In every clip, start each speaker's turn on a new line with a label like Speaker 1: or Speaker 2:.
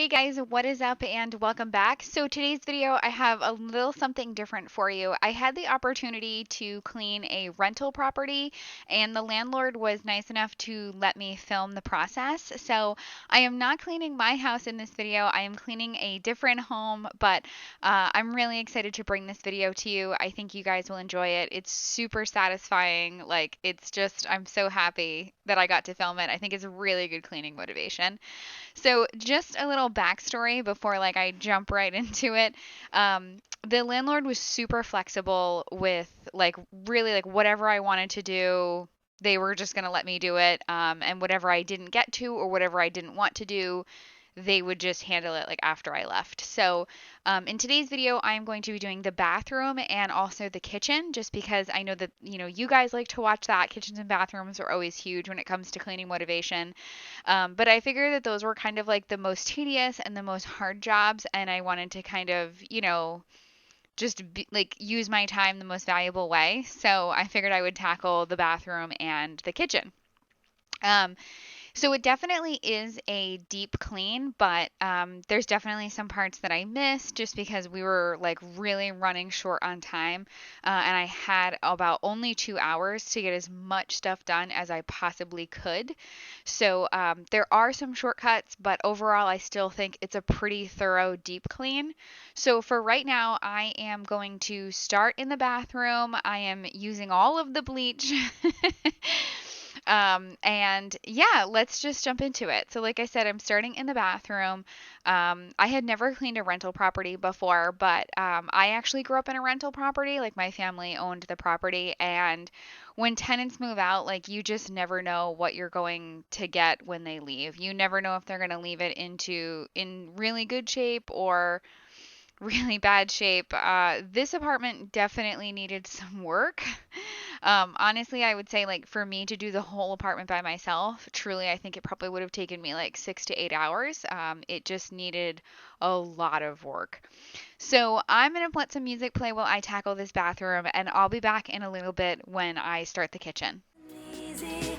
Speaker 1: Hey guys, what is up and welcome back. So today's video, I have a little something different for you. I had the opportunity to clean a rental property and the landlord was nice enough to let me film the process. So I am not cleaning my house in this video. I am cleaning a different home, but I'm really excited to bring this video to you. I think you guys will enjoy it. It's super satisfying. Like it's just, I'm so happy that I got to film it. I think it's a really good cleaning motivation. So just a little backstory before I jump right into it. The landlord was super flexible with really whatever I wanted to do. They were just gonna let me do it, and whatever I didn't get to or whatever I didn't want to do, they would just handle it after I left. So in today's video, I'm going to be doing the bathroom and also the kitchen, just because I know that you guys like to watch that. Kitchens and bathrooms are always huge when it comes to cleaning motivation. But I figured that those were kind of the most tedious and the most hard jobs, and I wanted to kind of just use my time the most valuable way. So I figured I would tackle the bathroom and the kitchen. Um, so it definitely is a deep clean, but there's definitely some parts that I missed just because we were really running short on time, and I had about only 2 hours to get as much stuff done as I possibly could. So there are some shortcuts, but overall I still think it's a pretty thorough deep clean. So for right now, I am going to start in the bathroom. I am using all of the bleach. And yeah, let's just jump into it. So, like I said, I'm starting in the bathroom. I had never cleaned a rental property before, but I actually grew up in a rental property. My family owned the property, and when tenants move out, you just never know what you're going to get when they leave. You never know if they're going to leave it in really good shape or really bad shape. This apartment definitely needed some work. Honestly, I would say for me to do the whole apartment by myself, truly, I think it probably would have taken me 6 to 8 hours. It just needed a lot of work. So I'm gonna let some music play while I tackle this bathroom, and I'll be back in a little bit when I start the kitchen. Easy.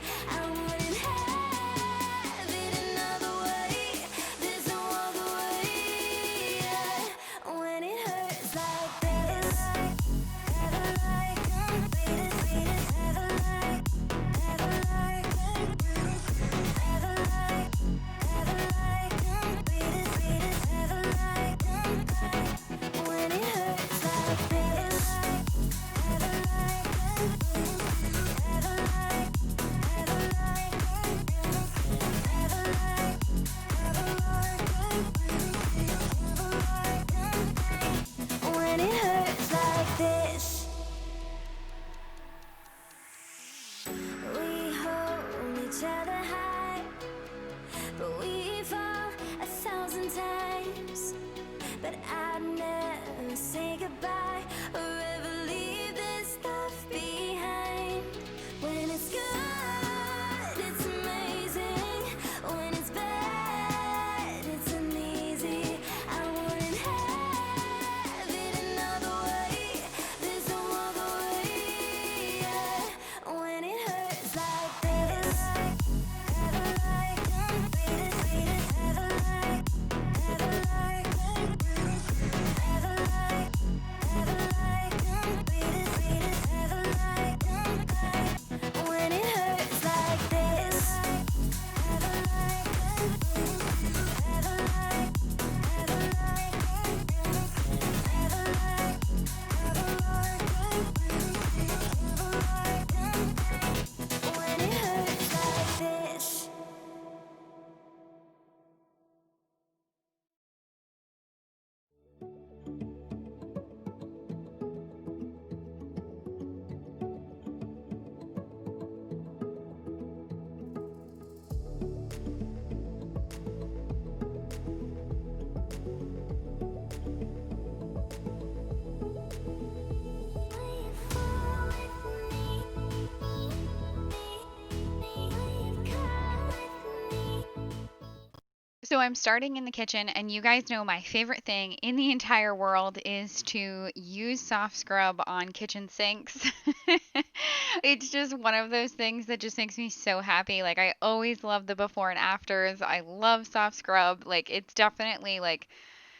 Speaker 1: But I'd never say goodbye or ever leave this stuff behind. When it's good, it's amazing. When it's bad, it's uneasy. I wouldn't have it another way. There's no other way. Yeah. When it hurts like this, ever like ever like, ever like. So I'm starting in the kitchen, and you guys know my favorite thing in the entire world is to use soft scrub on kitchen sinks. It's just one of those things that just makes me so happy. Like, I always love the before and afters. I love soft scrub. Like, it's definitely like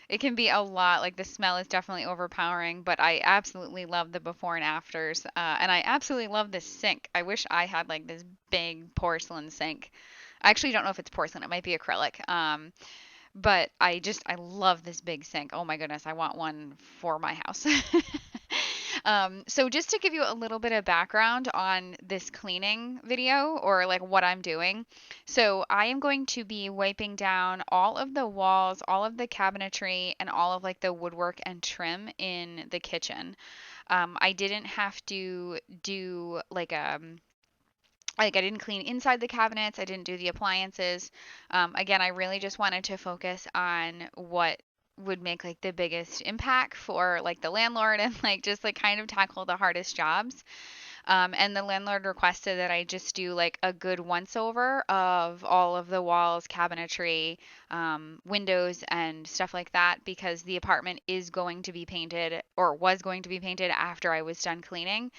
Speaker 1: it can be a lot. Like, the smell is definitely overpowering, but I absolutely love the before and afters. And I absolutely love this sink. I wish I had like this big porcelain sink. I actually don't know if it's porcelain. It might be acrylic. But I love this big sink. Oh my goodness, I want one for my house. So just to give you a little bit of background on this cleaning video or like what I'm doing. So I am going to be wiping down all of the walls, all of the cabinetry, and all of like the woodwork and trim in the kitchen. I didn't have to do like I didn't clean inside the cabinets. I didn't do the appliances. Again, I really just wanted to focus on what would make like the biggest impact for like the landlord and like just like kind of tackle the hardest jobs. And the landlord requested that I just do like a good once over of all of the walls, cabinetry, windows, and stuff like that because the apartment is going to be painted or was going to be painted after I was done cleaning.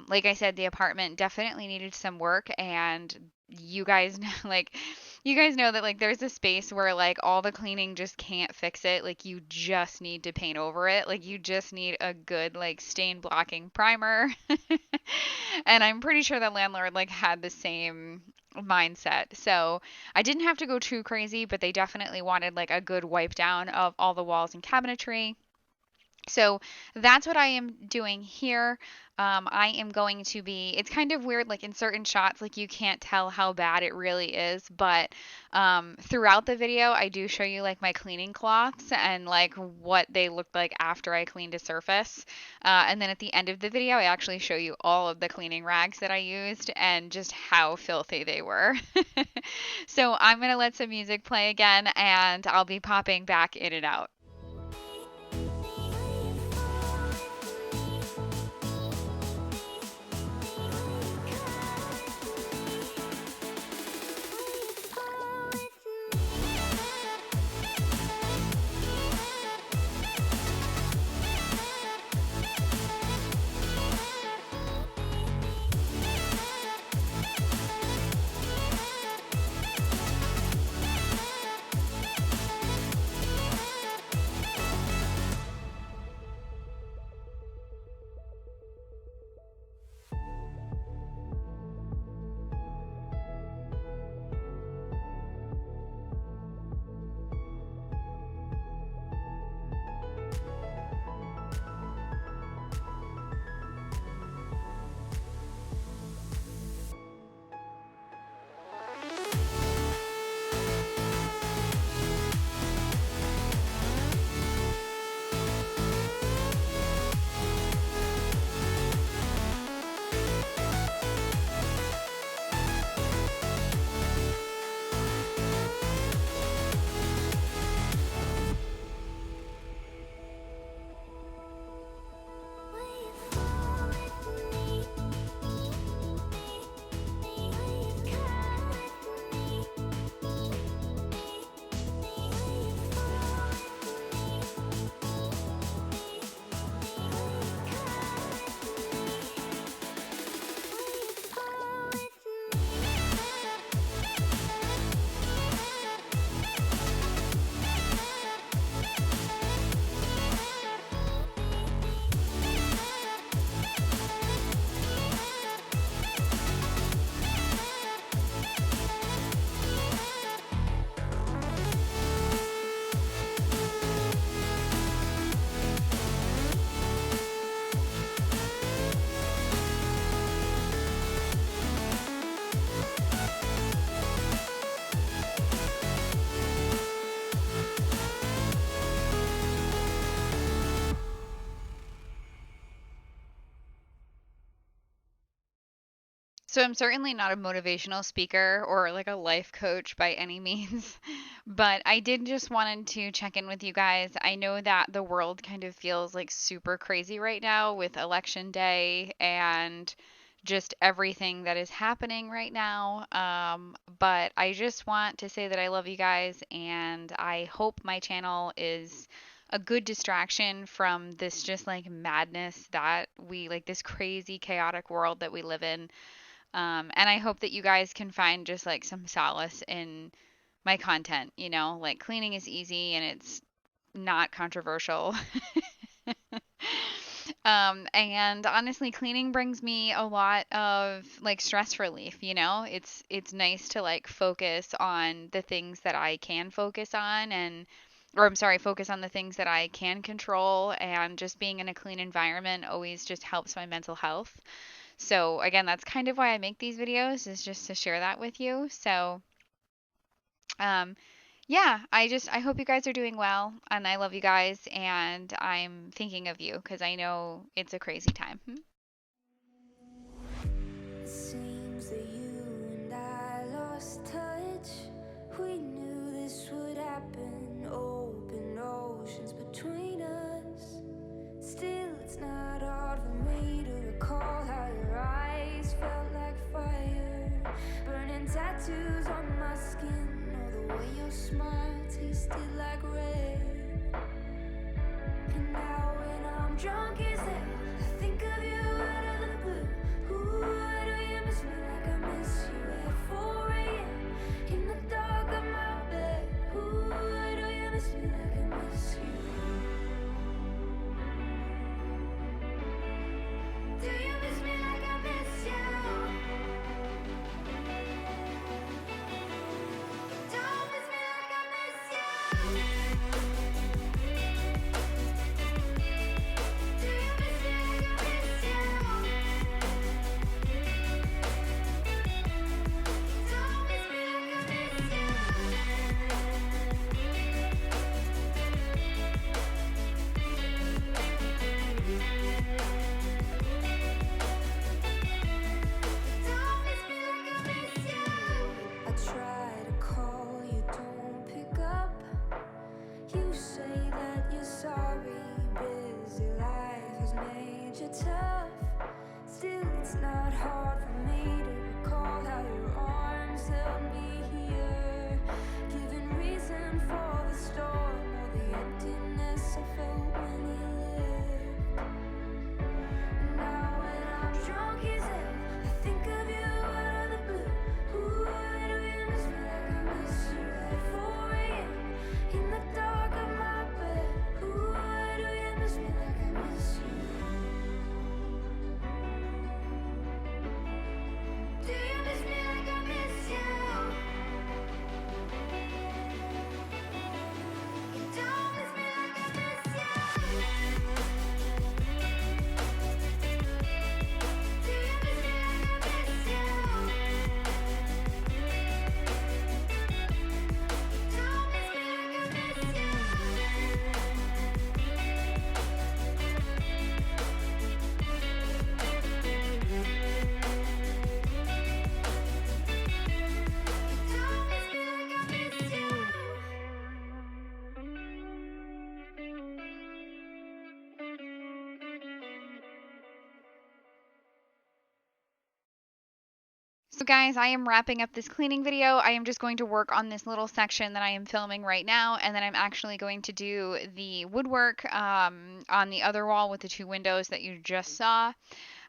Speaker 1: Like I said, the apartment definitely needed some work, and you guys know, like you guys know that like there's a space where like all the cleaning just can't fix it. Like you just need to paint over it. Like you just need a good like stain blocking primer. And I'm pretty sure the landlord like had the same mindset. So I didn't have to go too crazy, but they definitely wanted like a good wipe down of all the walls and cabinetry. So that's what I am doing here. I am going to be, it's kind of weird, like in certain shots, like you can't tell how bad it really is, but throughout the video, I do show you like my cleaning cloths and like what they looked like after I cleaned a surface. And then at the end of the video, I actually show you all of the cleaning rags that I used and just how filthy they were. So I'm going to let some music play again and I'll be popping back in and out. So I'm certainly not a motivational speaker or like a life coach by any means, but I did just wanted to check in with you guys. I know that the world kind of feels like super crazy right now with election day and just everything that is happening right now. But I just want to say that I love you guys, and I hope my channel is a good distraction from this just like madness that we like, this crazy chaotic world that we live in. And I hope that you guys can find just like some solace in my content. Like cleaning is easy and it's not controversial. And honestly, cleaning brings me a lot of like stress relief. It's nice to like focus on the things that I can focus on, or I'm sorry, focus on the things that I can control, and just being in a clean environment always just helps my mental health. So again, that's kind of why I make these videos, is just to share that with you. So um yeah, I hope you guys are doing well, and I love you guys, and I'm thinking of you because I know it's a crazy time.
Speaker 2: It seems that you and I lost touch. We knew this would happen, open oceans between us. Still, it's not hard for me to recall how your eyes felt like fire, burning tattoos on my skin, or the way your smile tasted like rain. And now when I'm drunk as hell, I think of you out of the blue. Ooh, why do you miss me like I miss you at 4 a.m. in the dark of my bed? Ooh, why do you miss me like I miss you? Do you miss me like I miss you? Don't miss me like I miss you. Do you miss me like I miss you? Don't miss me like I miss you. Don't miss me like I miss you. I try to call, you don't pick up. You say that you're sorry, busy life has made you tough. Still, it's not hard for me to recall how your arms held me here, giving reason for the storm or the emptiness I felt when you left. And now when I'm drunk as hell, I think of you out of the blue. Ooh, why do you miss me like I miss you at 4 a.m. in the dark of my bed? Ooh, why do you miss me like I miss you? Do you miss me like I miss you? You don't miss me like I miss you. Do you miss me like I miss you? Don't miss me like I miss you. Don't miss me like I miss you.
Speaker 1: So guys, I am wrapping up this cleaning video. I am just going to work on this little section that I am filming right now, and then I'm actually going to do the woodwork on the other wall with the 2 windows that you just saw.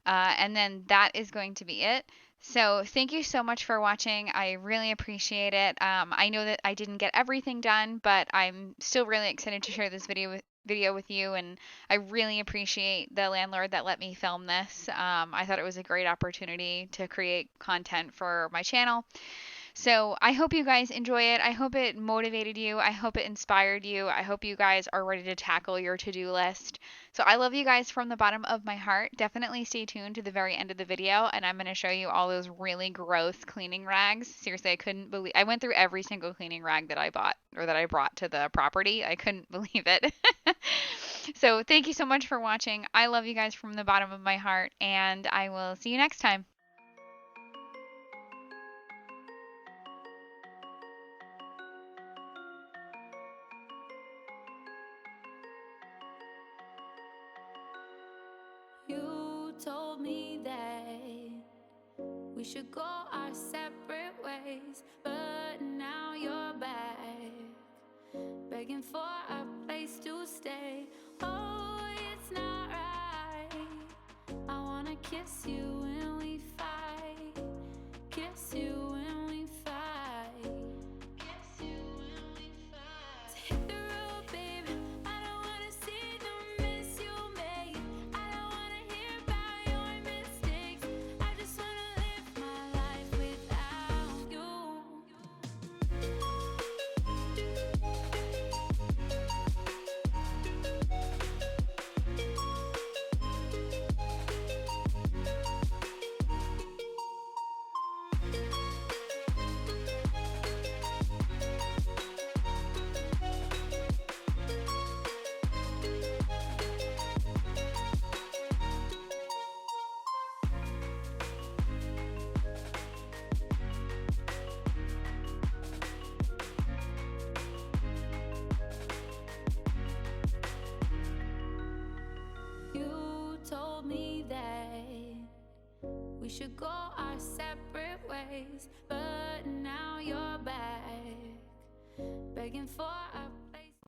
Speaker 1: And then that is going to be it. So thank you so much for watching. I really appreciate it. I know that I didn't get everything done, but I'm still really excited to share this video with you, and I really appreciate the landlord that let me film this. I thought it was a great opportunity to create content for my channel. So I hope you guys enjoy it. I hope it motivated you. I hope it inspired you. I hope you guys are ready to tackle your to-do list. So I love you guys from the bottom of my heart. Definitely stay tuned to the very end of the video, and I'm going to show you all those really gross cleaning rags. Seriously, I couldn't believe I went through every single cleaning rag that I bought or that I brought to the property. I couldn't believe it. So thank you so much for watching. I love you guys from the bottom of my heart, and I will see you next time.
Speaker 2: You told me that We should go our separate ways, but now you're back, begging for a place to stay. Oh, it's not right. I wanna kiss you when we fight, kiss you when we fight, kiss you when we fight. So hit the road, baby. I don't wanna see the mess you made. I don't wanna hear about your mistakes. I just wanna live my life without you. You told me that we should go our separate ways, but now you're back, begging for a